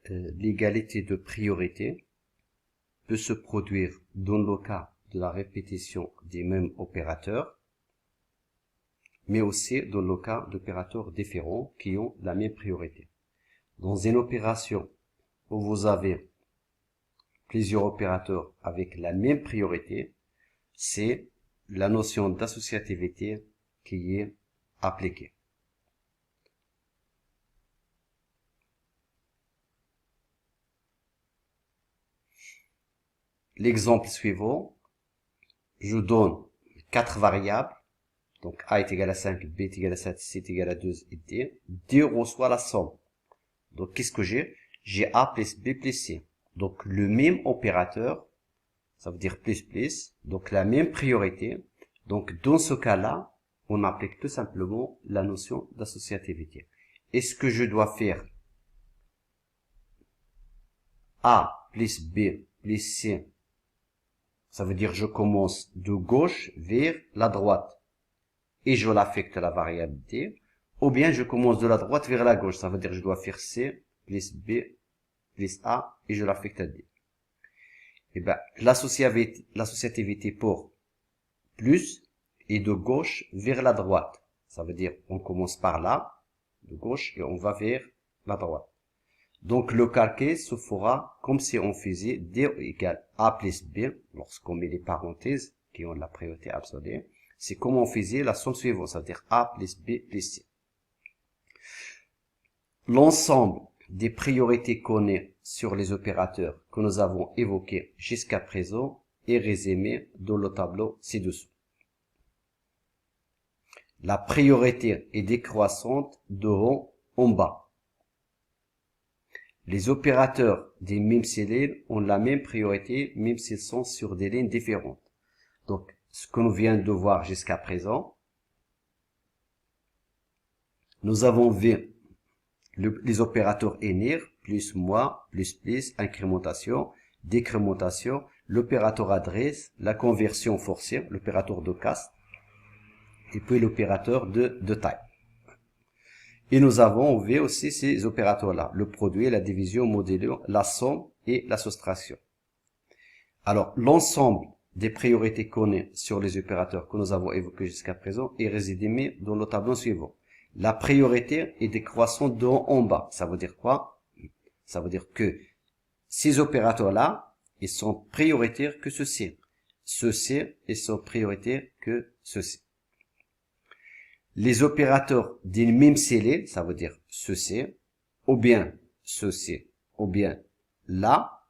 l'égalité de priorité peut se produire dans le cas de la répétition des mêmes opérateurs, mais aussi dans le cas d'opérateurs différents qui ont la même priorité. Dans une opération où vous avez plusieurs opérateurs avec la même priorité, c'est la notion d'associativité qui est appliquée. L'exemple suivant, je donne 4 variables, donc A est égal à 5, B est égal à 7, C est égal à 2 et D. D reçoit la somme. Donc qu'est-ce que j'ai? J'ai A plus B plus C. Donc le même opérateur, ça veut dire plus, donc la même priorité. Donc dans ce cas-là, on applique tout simplement la notion d'associativité. Est-ce que je dois faire A plus B plus C? Ça veut dire je commence de gauche vers la droite et je l'affecte à la variable D. Ou bien je commence de la droite vers la gauche. Ça veut dire je dois faire C plus B plus A et je l'affecte à D. Et ben, l'associativité pour plus est de gauche vers la droite. Ça veut dire on commence par là, de gauche, et on va vers la droite. Donc le calcul se fera comme si on faisait D égale A plus B, lorsqu'on met les parenthèses qui ont la priorité absolue. C'est comme on faisait la somme suivante, c'est-à-dire A plus B plus C. L'ensemble des priorités connues sur les opérateurs que nous avons évoqués jusqu'à présent est résumé dans le tableau ci-dessous. La priorité est décroissante de haut en bas. Les opérateurs des mêmes cellules ont la même priorité même s'ils sont sur des lignes différentes. Donc, ce que nous venons de voir jusqu'à présent, nous avons vu les opérateurs unir, plus, moins, plus, incrémentation, décrémentation, l'opérateur adresse, la conversion forcée, l'opérateur de caste, et puis l'opérateur de taille. Et nous avons vu aussi ces opérateurs-là, le produit, la division, modulo, la somme et la soustraction. Alors, l'ensemble des priorités connues sur les opérateurs que nous avons évoqués jusqu'à présent est résumé dans le tableau suivant. La priorité est décroissante de haut en bas. Ça veut dire quoi? Ça veut dire que ces opérateurs-là, ils sont prioritaires que ceux-ci. Ceux-ci, ils sont prioritaires que ceux-ci. Les opérateurs d'une même cellule, ça veut dire ceux-ci, ou bien ceux-ci, ou bien là,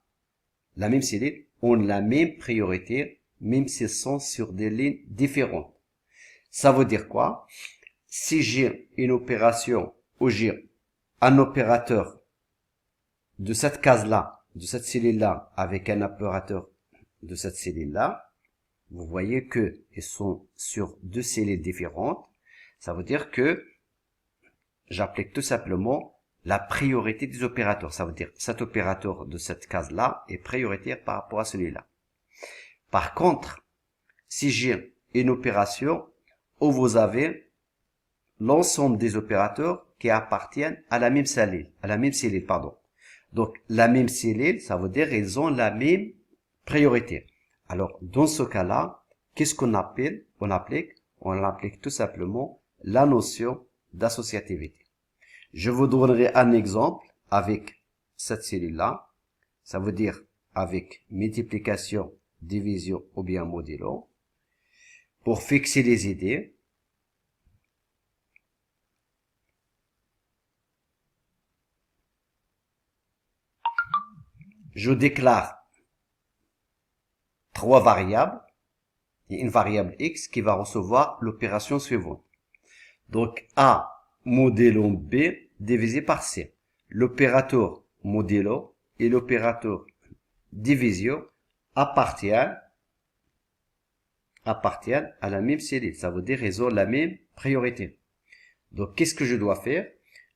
la même cellule, ont la même priorité, même s'ils sont sur des lignes différentes. Ça veut dire quoi? Si j'ai une opération où j'ai un opérateur de cette case-là, de cette cellule-là, avec un opérateur de cette cellule-là, vous voyez que ils sont sur deux cellules différentes. Ça veut dire que j'applique tout simplement la priorité des opérateurs. Ça veut dire cet opérateur de cette case-là est prioritaire par rapport à celui-là. Par contre, si j'ai une opération où vous avez l'ensemble des opérateurs qui appartiennent à la même cellule, Donc, la même cellule, ça veut dire ils ont la même priorité. Alors, dans ce cas-là, qu'est-ce qu'on appelle? On applique tout simplement la notion d'associativité. Je vous donnerai un exemple avec cette cellule-là. Ça veut dire avec multiplication, division ou bien modulo. Pour fixer les idées, je déclare 3 variables et une variable x qui va recevoir l'opération suivante. Donc A modulo B divisé par C. L'opérateur modulo et l'opérateur division appartiennent à la même cellule. Ça veut dire ils ont la même priorité. Donc qu'est-ce que je dois faire?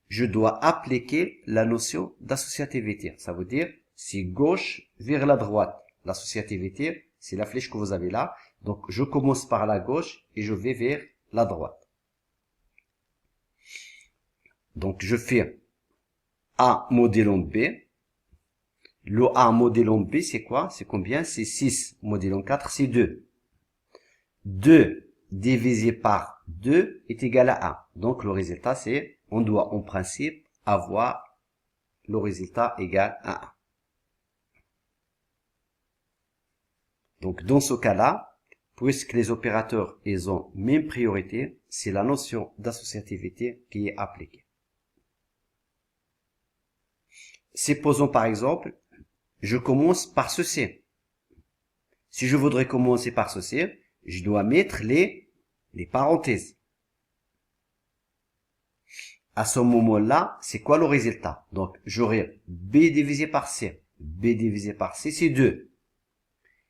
Je dois appliquer la notion d'associativité. Ça veut dire c'est gauche vers la droite. L'associativité, c'est la flèche que vous avez là. Donc je commence par la gauche et je vais vers la droite. Donc je fais A modulo B Le A modulon B, c'est quoi? C'est combien? C'est 6. Modulon 4, c'est 2. 2 divisé par 2 est égal à 1. Donc, le résultat, c'est, on doit en principe avoir le résultat égal à 1. Donc, dans ce cas-là, puisque les opérateurs, ils ont même priorité, c'est la notion d'associativité qui est appliquée. Supposons par exemple, je commence par ceci. Si je voudrais commencer par ceci, je dois mettre les parenthèses. À ce moment-là, c'est quoi le résultat? Donc, j'aurai B divisé par C. B divisé par C, c'est 2.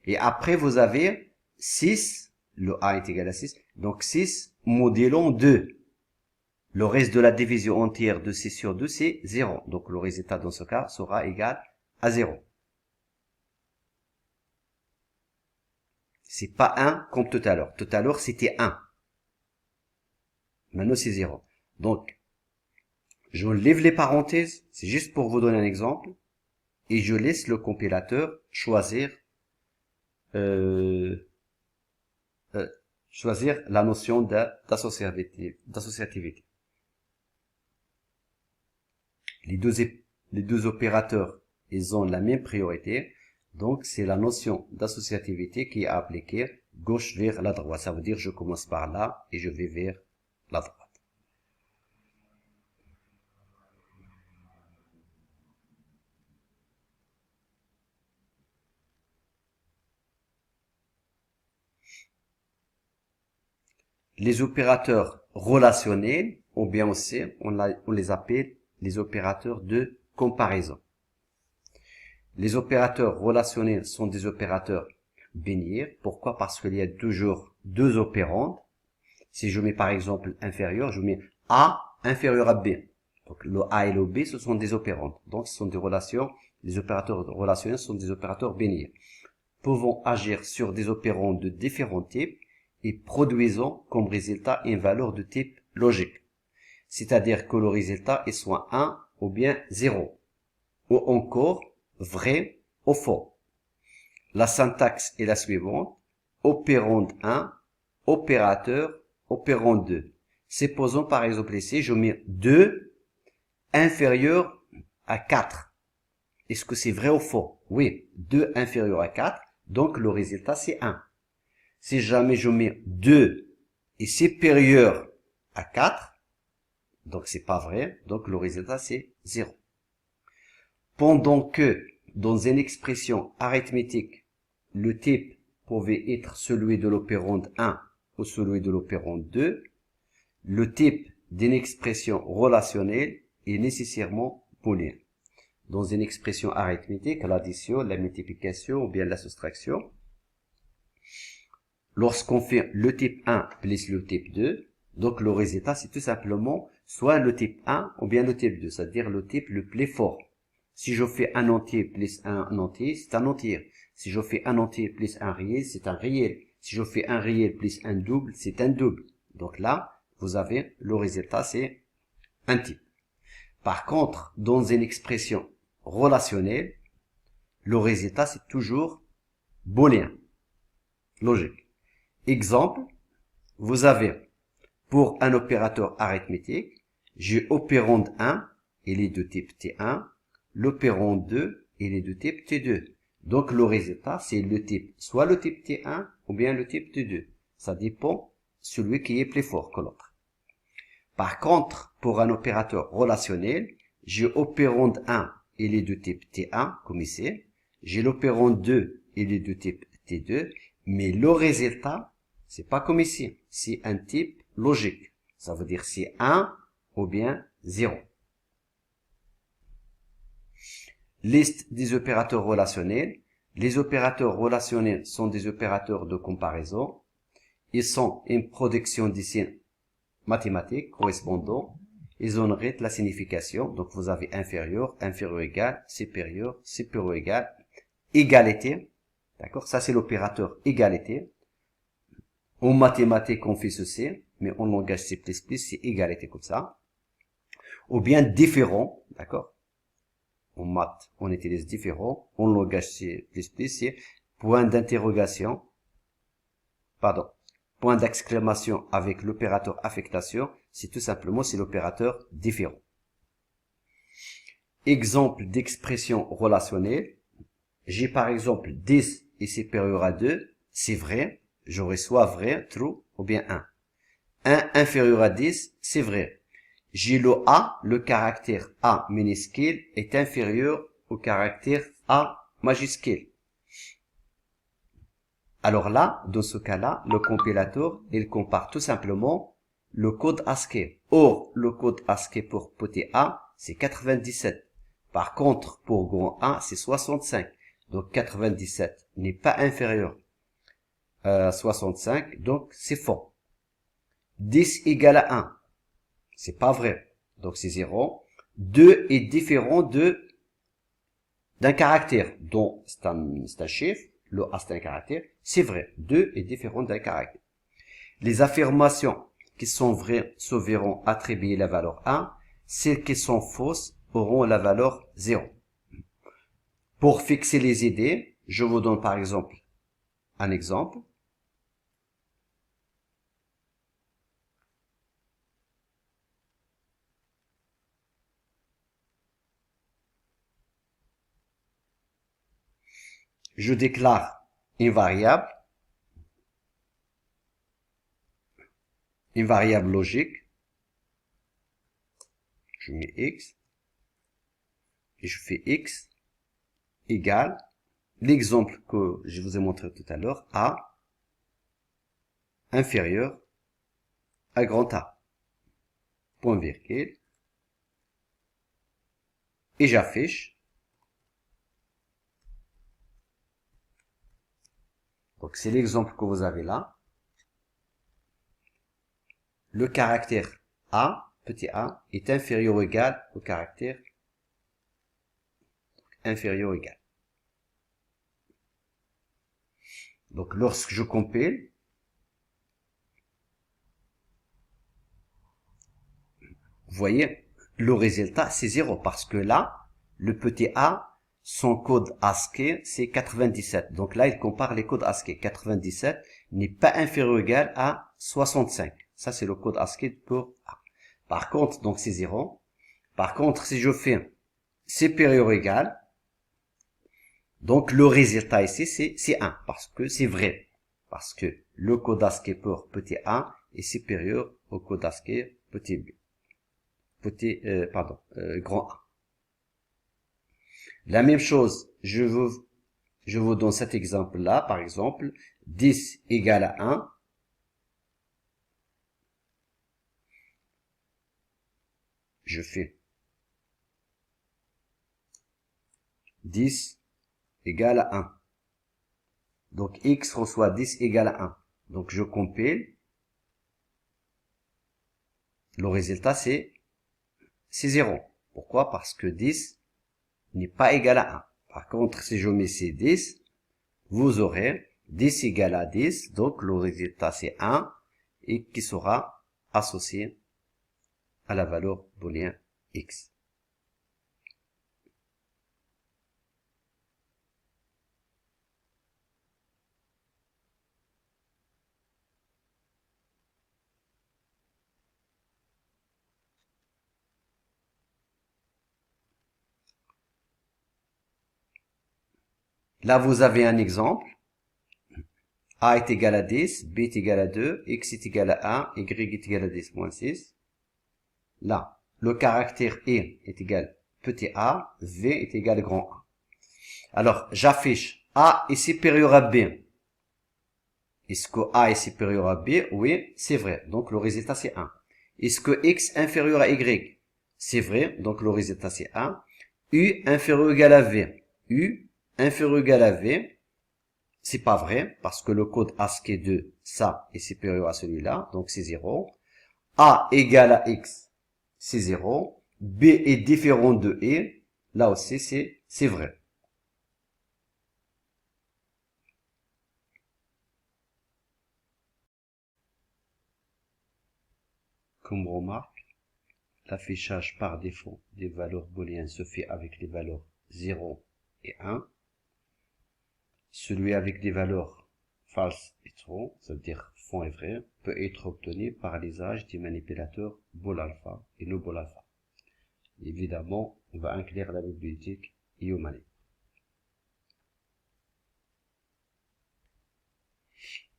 Et après, vous avez 6. Le A est égal à 6. Donc, 6 modulon 2. Le reste de la division entière de 6 sur 2, c'est 0. Donc, le résultat dans ce cas sera égal à 0. C'est pas 1 comme tout à l'heure. Tout à l'heure, c'était 1. Maintenant, c'est 0. Donc, j'enlève les parenthèses. C'est juste pour vous donner un exemple. Et je laisse le compilateur choisir la notion d'associativité. Les deux opérateurs, ils ont la même priorité. Donc, c'est la notion d'associativité qui est appliquée gauche vers la droite. Ça veut dire je commence par là et je vais vers la droite. Les opérateurs relationnels, ou bien aussi, on les appelle les opérateurs de comparaison. Les opérateurs relationnels sont des opérateurs binaires. Pourquoi? Parce qu'il y a toujours deux opérandes. Si je mets par exemple inférieur, je mets A inférieur à B. Donc le A et le B, ce sont des opérandes. Donc ce sont des relations, les opérateurs relationnels sont des opérateurs binaires. Pouvant agir sur des opérandes de différents types et produisant comme résultat une valeur de type logique. C'est-à-dire que le résultat est soit 1 ou bien 0. Ou encore vrai ou faux. La syntaxe est la suivante. Opérande 1, opérateur, opérande 2. Supposons par exemple ici, je mets 2 inférieur à 4. Est-ce que c'est vrai ou faux? Oui, 2 inférieur à 4. Donc le résultat c'est 1. Si jamais je mets 2 est supérieur à 4, donc c'est pas vrai, donc le résultat c'est 0. Pendant que dans une expression arithmétique, le type pouvait être celui de l'opérande 1 ou celui de l'opérande 2, le type d'une expression relationnelle est nécessairement booléen. Dans une expression arithmétique, l'addition, la multiplication ou bien la soustraction, lorsqu'on fait le type 1 plus le type 2, donc le résultat c'est tout simplement soit le type 1 ou bien le type 2, c'est-à-dire le type le plus fort. Si je fais un entier plus un entier, c'est un entier. Si je fais un entier plus un réel, c'est un réel. Si je fais un réel plus un double, c'est un double. Donc là, vous avez le résultat, c'est un type. Par contre, dans une expression relationnelle, le résultat, c'est toujours booléen. Logique. Exemple, vous avez, pour un opérateur arithmétique, j'ai opérande 1, il est de type T1, l'opérande 2, il est de type T2. Donc le résultat, c'est le type, soit le type T1 ou bien le type T2. Ça dépend celui qui est plus fort que l'autre. Par contre, pour un opérateur relationnel, j'ai opérande 1, il est de type T1, comme ici. J'ai l'opérande 2, il est de type T2. Mais le résultat, c'est pas comme ici. C'est un type logique. Ça veut dire c'est 1 ou bien 0. Liste des opérateurs relationnels. Les opérateurs relationnels sont des opérateurs de comparaison. Ils sont une production des signes mathématiques correspondants. Ils ont la signification. Donc vous avez inférieur, inférieur égal, supérieur, supérieur égal, égalité. D'accord? Ça c'est l'opérateur égalité. En mathématiques, on fait ceci, mais en langage C++, c'est égalité comme ça. Ou bien différent, d'accord? En maths, on utilise différent. En langage C++, c'est point d'interrogation, pardon, point d'exclamation avec l'opérateur affectation, c'est tout simplement, c'est l'opérateur différent. Exemple d'expression relationnelle. J'ai par exemple 10 est supérieur à 2, c'est vrai, j'aurai soit vrai, true, ou bien 1. 1 inférieur à 10, c'est vrai. J'ai le A, le caractère A minuscule est inférieur au caractère A majuscule. Alors là, dans ce cas-là, le compilateur, il compare tout simplement le code ASCII. Or, le code ASCII pour petit a, c'est 97. Par contre, pour grand A, c'est 65. Donc 97 n'est pas inférieur à 65, donc c'est faux. 10 égale à 1, c'est pas vrai, donc c'est 0. 2 est différent d'un caractère, dont c'est un chiffre, le A c'est un caractère, c'est vrai, 2 est différent d'un caractère. Les affirmations qui sont vraies se verront attribuer la valeur 1, celles qui sont fausses auront la valeur 0. Pour fixer les idées, je vous donne par exemple un exemple. Je déclare une variable logique. Je mets x et je fais x égale l'exemple que je vous ai montré tout à l'heure, a inférieur à grand A. Point virgule. Et j'affiche. Donc c'est l'exemple que vous avez là. Le caractère A, petit a, est inférieur ou égal au caractère inférieur ou égal. Donc lorsque je compile, vous voyez, le résultat c'est 0 parce que là, le petit a, son code ASCII c'est 97. Donc là, il compare les codes ASCII. 97 n'est pas inférieur ou égal à 65. Ça c'est le code ASCII pour A. Par contre, donc c'est 0. Par contre, si je fais supérieur ou égal, donc le résultat ici c'est 1 parce que c'est vrai. Parce que le code ASCII pour petit a est supérieur au code ASCII petit b. Grand A. La même chose, je vous donne cet exemple-là, par exemple, 10 égale à 1. Je fais 10 égale à 1. Donc x reçoit 10 égale à 1. Donc je compile. Le résultat c'est 0. Pourquoi? Parce que 10 n'est pas égal à 1. Par contre, si je mets ces 10, vous aurez 10 égale à 10. Donc le résultat c'est 1 et qui sera associé à la valeur booléenne x. Là, vous avez un exemple. A est égal à 10, B est égal à 2, X est égal à 1, Y est égal à 10 moins 6. Là, le caractère E est égal petit a, V est égal grand A. Alors, j'affiche A est supérieur à B. Est-ce que A est supérieur à B? Oui, c'est vrai. Donc, le résultat, c'est 1. Est-ce que X inférieur à Y? C'est vrai. Donc, le résultat, c'est 1. U inférieur ou égal à V. U inférieur ou égal à V. C'est pas vrai, parce que le code ASCII de ça est supérieur à celui-là. Donc, c'est 0. A égale à X, c'est 0. B est différent de E. Là aussi, c'est vrai. Comme remarque. l'affichage par défaut des valeurs booléennes se fait avec les valeurs 0 et 1. Celui avec des valeurs false et true, c'est-à-dire faux et vrai, peut être obtenu par l'usage des manipulateurs bool alpha et no bool alpha. Évidemment, on va inclure la bibliothèque IOMANIP.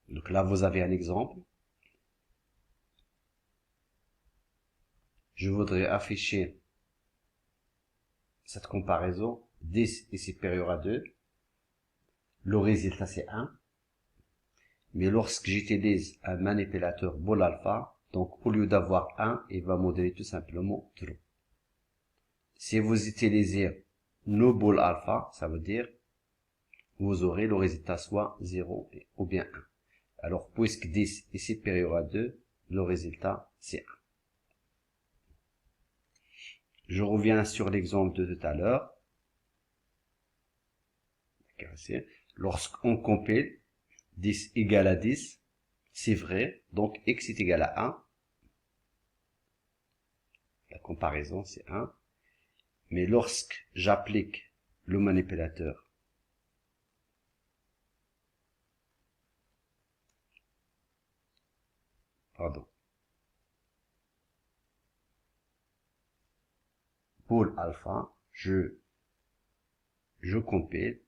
Donc là, vous avez un exemple. Je voudrais afficher cette comparaison. 10 est supérieur à 2. Le résultat, c'est 1. Mais lorsque j'utilise un manipulateur bool alpha, donc au lieu d'avoir 1, il va moduler tout simplement true. Si vous utilisez no bool alpha, ça veut dire vous aurez le résultat soit 0 ou bien 1. Alors, puisque 10 est supérieur à 2, le résultat, c'est 1. Je reviens sur l'exemple de tout à l'heure. Lorsqu'on compile 10 égale à 10, c'est vrai, donc x est égal à 1. La comparaison, c'est 1. Mais lorsque j'applique le manipulateur bool alpha, je compile.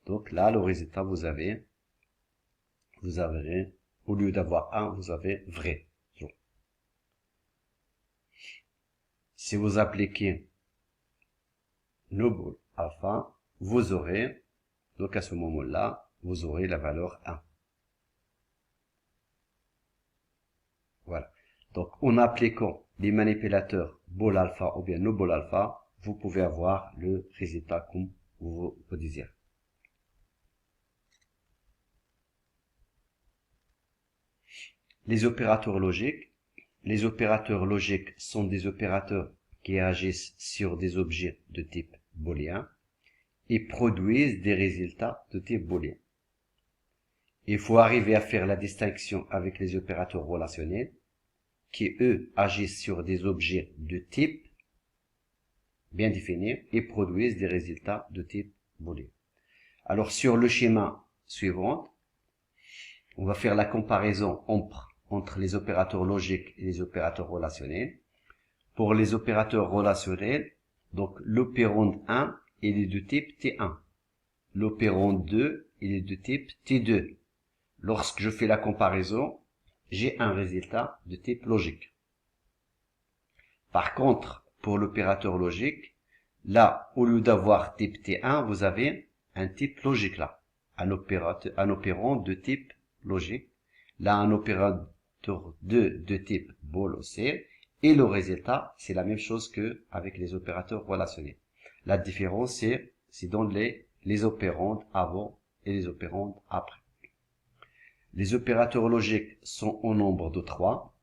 Donc là, le résultat, vous avez, au lieu d'avoir 1, vous avez vrai. Si vous appliquez no bool alpha, vous aurez, donc à ce moment-là, vous aurez la valeur 1. Voilà. Donc, en appliquant les manipulateurs bool alpha ou bien no bool alpha, vous pouvez avoir le résultat comme vous désirez. Les opérateurs logiques. Les opérateurs logiques sont des opérateurs qui agissent sur des objets de type booléen et produisent des résultats de type booléen. Il faut arriver à faire la distinction avec les opérateurs relationnels qui, eux, agissent sur des objets de type bien définis et produisent des résultats de type booléen. Alors, sur le schéma suivant, on va faire la comparaison entre les opérateurs logiques et les opérateurs relationnels. Pour les opérateurs relationnels, donc l'opérande 1, il est de type T1. L'opérande 2, il est de type T2. Lorsque je fais la comparaison, j'ai un résultat de type logique. Par contre, pour l'opérateur logique, là, au lieu d'avoir type T1, vous avez un type logique là. Un opérand de type logique. Là, un opérateur 2 de type bool aussi. Et le résultat, c'est la même chose que avec les opérateurs relationnels. La différence, c'est dans les opérandes avant et les opérandes après. Les opérateurs logiques sont au nombre de 3.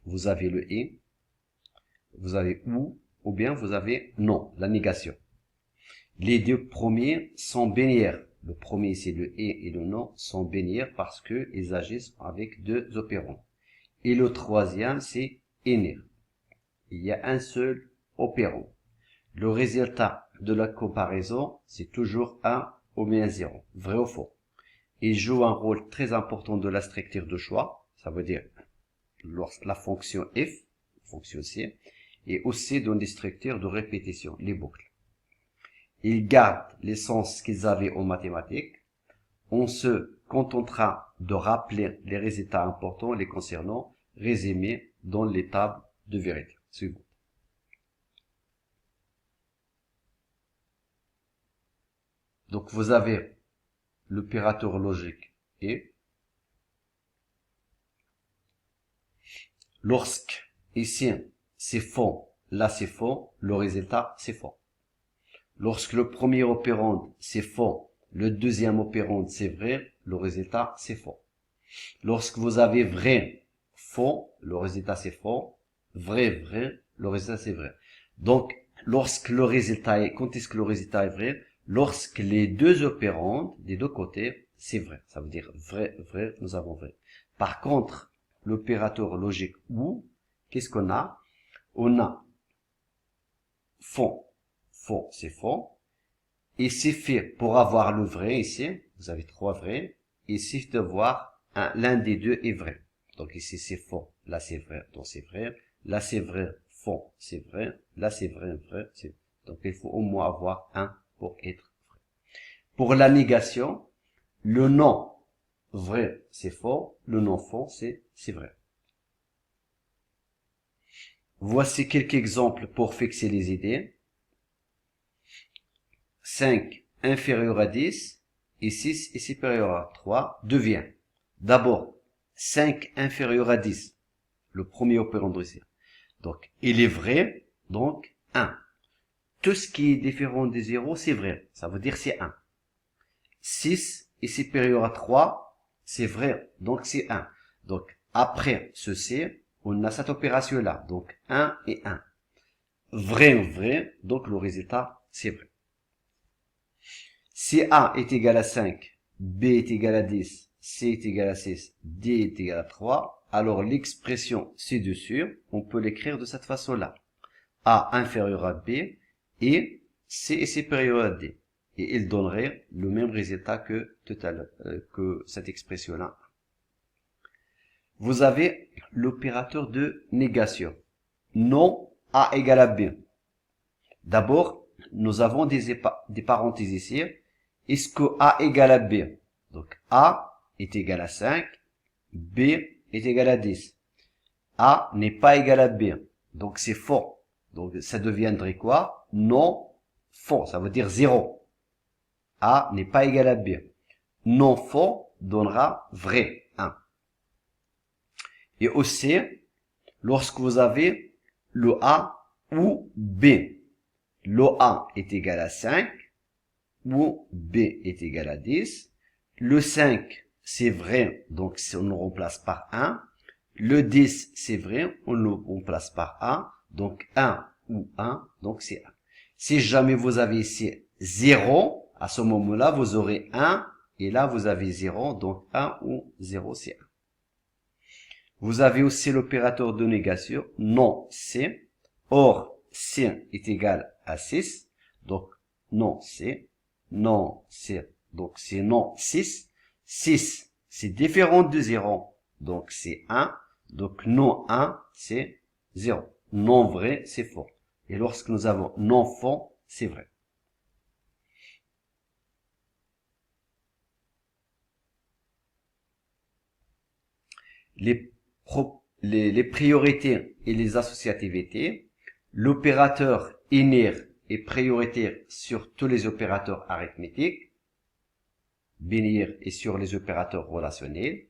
Vous avez le et, vous avez ou bien vous avez non, la négation. Les deux premiers sont binaires. Le premier, c'est le et le non, sont binaires parce qu'ils agissent avec deux opérands. Et le troisième, c'est énir. Il y a un seul opérand. Le résultat de la comparaison, c'est toujours 1 ou bien 0, vrai ou faux. Il joue un rôle très important de la structure de choix, ça veut dire la fonction f, fonction c, et aussi dans des structures de répétition, les boucles. Ils gardent l'essence qu'ils avaient en mathématiques. On se contentera de rappeler les résultats importants les concernant, résumés dans les tables de vérité suivantes. Donc vous avez l'opérateur logique et lorsque ici c'est faux, là c'est faux, le résultat c'est faux. Lorsque le premier opérand c'est faux, le deuxième opérand c'est vrai, le résultat c'est faux. Lorsque vous avez vrai, faux, le résultat c'est faux, vrai, vrai, le résultat c'est vrai. Donc lorsque le résultat est, quand est-ce que le résultat est vrai? Lorsque les deux opérandes des deux côtés, c'est vrai. Ça veut dire vrai, vrai, nous avons vrai. Par contre, l'opérateur logique ou, qu'est-ce qu'on a? On a fond, fond, c'est fond. Et c'est fait pour avoir le vrai ici. Vous avez 3 vrais. Ici, de voir l'un des deux est vrai. Donc ici, c'est faux. Là, c'est vrai. Donc c'est vrai. Là, c'est vrai. Faux. C'est vrai. Là, c'est vrai. Vrai. Donc il faut au moins avoir un pour être vrai. Pour la négation, le non vrai, c'est faux. Le non faux, c'est vrai. Voici quelques exemples pour fixer les idées. 5 inférieur à 10 et 6 est supérieur à 3 devient d'abord 5 inférieur à 10, le premier opérand ici. Donc, il est vrai, donc 1. Tout ce qui est différent de 0, c'est vrai. Ça veut dire c'est 1. 6 est supérieur à 3, c'est vrai, donc c'est 1. Donc, après ceci, on a cette opération-là. Donc, 1 et 1. Vrai, vrai, donc le résultat, c'est vrai. Si A est égal à 5, B est égal à 10, C est égal à 6, D est égal à 3, alors l'expression ci-dessus, on peut l'écrire de cette façon-là. A inférieur à B et C est supérieur à D. Et il donnerait le même résultat que tout à l'heure, que cette expression-là. Vous avez l'opérateur de négation. Non A égale à B. D'abord, nous avons des parenthèses ici. Est-ce que A égale à B? Donc, A est égal à 5, B est égal à 10. A n'est pas égal à B. Donc, c'est faux. Donc, ça deviendrait quoi? Non faux. Ça veut dire 0. A n'est pas égal à B. Non faux donnera vrai, 1. Et aussi, lorsque vous avez le A ou B, le A est égal à 5, ou B est égal à 10. Le 5, c'est vrai, donc on le remplace par 1. Le 10, c'est vrai, on le remplace par 1. Donc 1 ou 1, donc c'est 1. Si jamais vous avez ici 0, à ce moment-là, vous aurez 1. Et là, vous avez 0, donc 1 ou 0, c'est 1. Vous avez aussi l'opérateur de négation, non C. Or, C est égal à 6. Donc, non C. Non C. Donc, c'est non 6. 6, c'est différent de 0. Donc, c'est 1. Donc, non 1, c'est 0. Non vrai, c'est faux. Et lorsque nous avons non faux, c'est vrai. Les priorités et les associativités. L'opérateur unir est prioritaire sur tous les opérateurs arithmétiques, binaires et sur les opérateurs relationnels.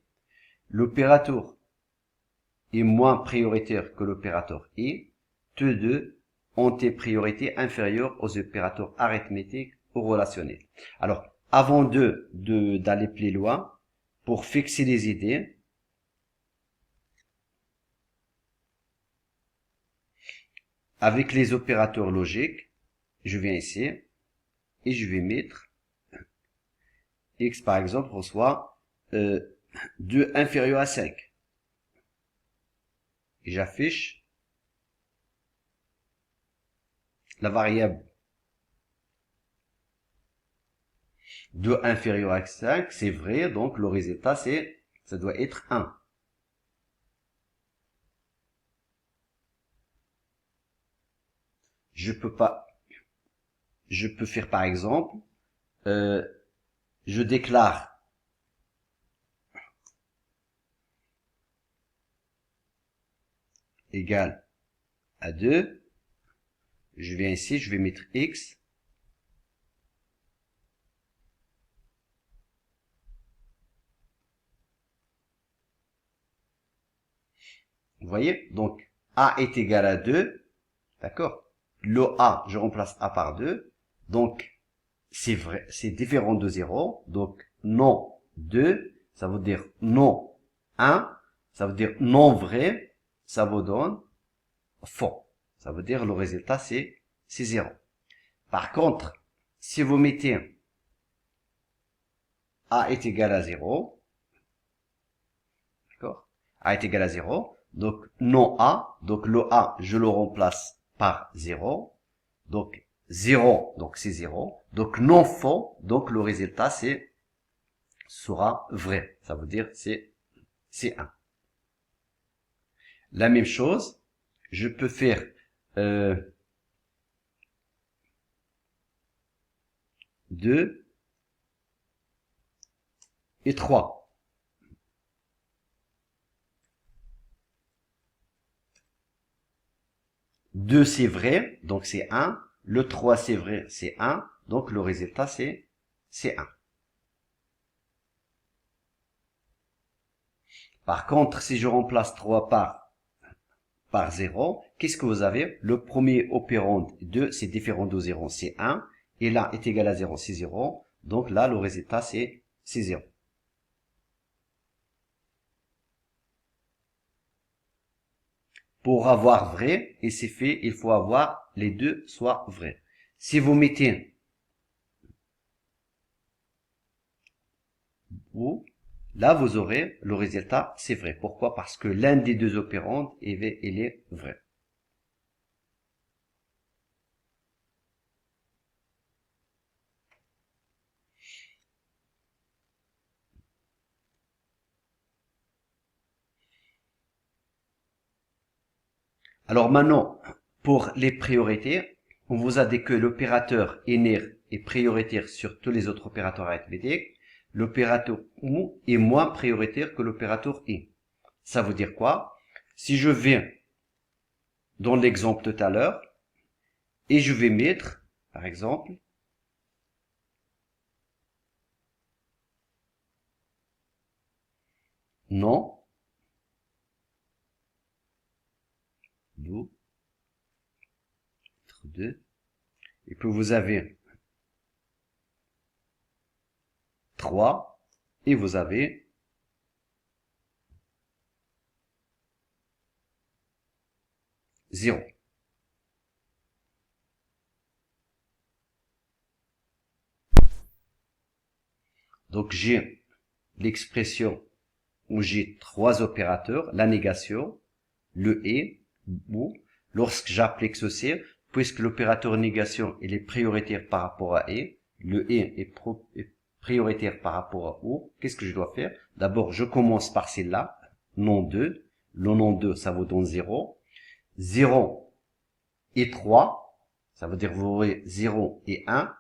L'opérateur est moins prioritaire que l'opérateur et. Tous deux ont des priorités inférieures aux opérateurs arithmétiques ou relationnels. Alors, avant d'aller plus loin, pour fixer les idées, avec les opérateurs logiques, je viens ici et je vais mettre x par exemple reçoit 2 inférieur à 5. Et j'affiche la variable 2 inférieur à 5, c'est vrai, donc le résultat ça doit être 1. Je peux faire par exemple, je déclare égal à 2. Je viens ici, je vais mettre x. Vous voyez? Donc, a est égal à 2. D'accord? Le a, je remplace a par 2. Donc, c'est vrai, c'est différent de 0. Donc, non 2, ça veut dire non 1. Ça veut dire non vrai. Ça vous donne faux. Ça veut dire le résultat, c'est 0. Par contre, si vous mettez a est égal à 0, d'accord? A est égal à 0. donc non A, donc le A, je le remplace par 0, donc 0, donc c'est 0, donc non faux, donc le résultat sera vrai, ça veut dire c'est 1. La même chose, je peux faire 2 et 3. Deux c'est vrai, donc c'est 1. Le 3 c'est vrai, c'est 1. Donc le résultat c'est 1. Par contre, si je remplace 3 par 0, qu'est-ce que vous avez? Le premier opérand 2, c'est différent de 0, c'est 1. Et là est égal à 0, c'est 0. Donc là, le résultat c'est 0. Pour avoir vrai, et c'est fait, il faut avoir les deux soient vrais. Si vous mettez ou, là vous aurez le résultat, c'est vrai. Pourquoi? Parce que l'un des deux opérandes, il est vrai. Alors maintenant, pour les priorités, on vous a dit que l'opérateur ENIR est prioritaire sur tous les autres opérateurs arithmétiques. L'opérateur OU est moins prioritaire que l'opérateur I. Ça veut dire quoi? Si je vais dans l'exemple tout à l'heure, et je vais mettre, par exemple, non, 2, et puis vous avez 3, et vous avez 0. Donc j'ai l'expression où j'ai trois opérateurs, la négation, le et, ou, lorsque j'applique ceci, puisque l'opérateur négation il est prioritaire par rapport à et, le et est prioritaire par rapport à ou, qu'est-ce que je dois faire? D'abord, je commence par celle-là, non 2, le non 2, ça vous donne 0, 0 et 3, ça veut dire vous aurez 0 et 1,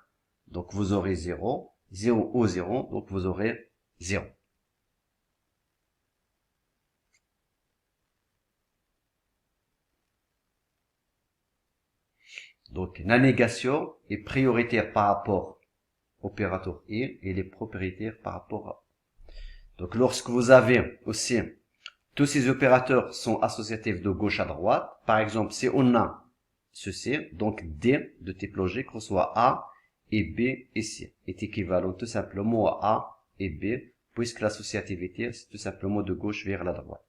donc vous aurez 0, 0 au 0, donc vous aurez 0. Donc la négation est prioritaire par rapport au opérateur et il est propriétaire par rapport à. Donc lorsque vous avez aussi tous ces opérateurs sont associatifs de gauche à droite, par exemple si on a ceci, donc D de type logique reçoit A et B et C est équivalent tout simplement à A et B puisque l'associativité c'est tout simplement de gauche vers la droite.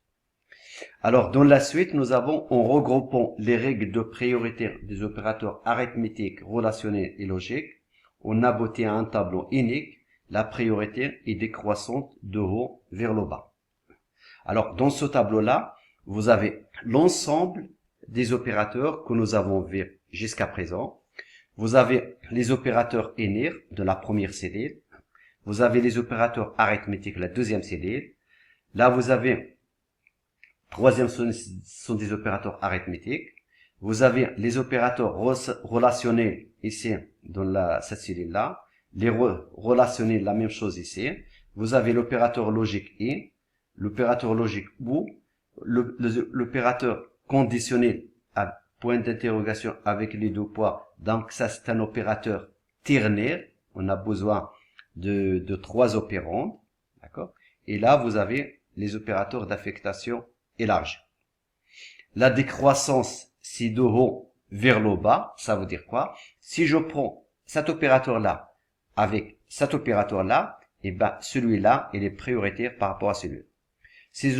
Alors, dans la suite, nous avons, en regroupant les règles de priorité des opérateurs arithmétiques, relationnels et logiques, on a abouti à un tableau unique. La priorité est décroissante de haut vers le bas. Alors, dans ce tableau-là, vous avez l'ensemble des opérateurs que nous avons vus jusqu'à présent. Vous avez les opérateurs ENIR de la première cellule. Vous avez les opérateurs arithmétiques de la deuxième cellule. Là, vous avez troisième sont des opérateurs arithmétiques. Vous avez les opérateurs relationnels ici dans cette cellule-là. Les relationnels, la même chose ici. Vous avez l'opérateur logique et l'opérateur logique ou l'opérateur conditionnel à point d'interrogation avec les deux poids. Donc ça c'est un opérateur ternaire. On a besoin de trois opérandes. D'accord? Et là vous avez les opérateurs d'affectation élargie. La décroissance, c'est de haut vers le bas. Ça veut dire quoi? Si je prends cet opérateur-là avec cet opérateur-là, et ben celui-là, il est prioritaire par rapport à celui-là. Si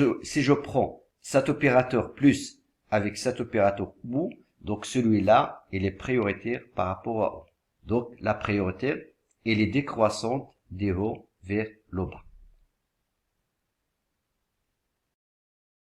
je prends cet opérateur plus avec cet opérateur ou, donc celui-là, il est prioritaire par rapport à haut. Donc la priorité, elle est décroissante des hauts vers le bas.